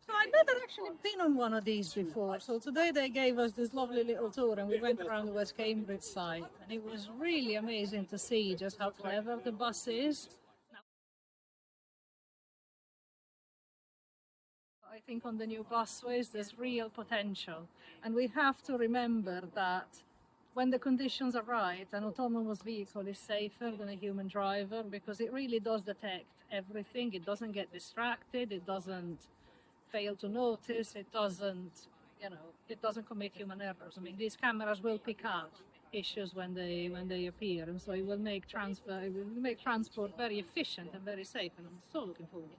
No, I'd never actually been on one of these before. So today they gave us this lovely little tour and we went around the West Cambridge site. And it was really amazing to see just how clever the bus is. I think on the new busways there's real potential. And we have to remember that when the conditions are right, an autonomous vehicle is safer than a human driver because it really does detect everything. It doesn't get distracted. It doesn't fail to notice. It doesn't, it doesn't commit human errors. I mean, these cameras will pick up issues when they appear, and so it will make transport very efficient and very safe. And I'm so looking forward.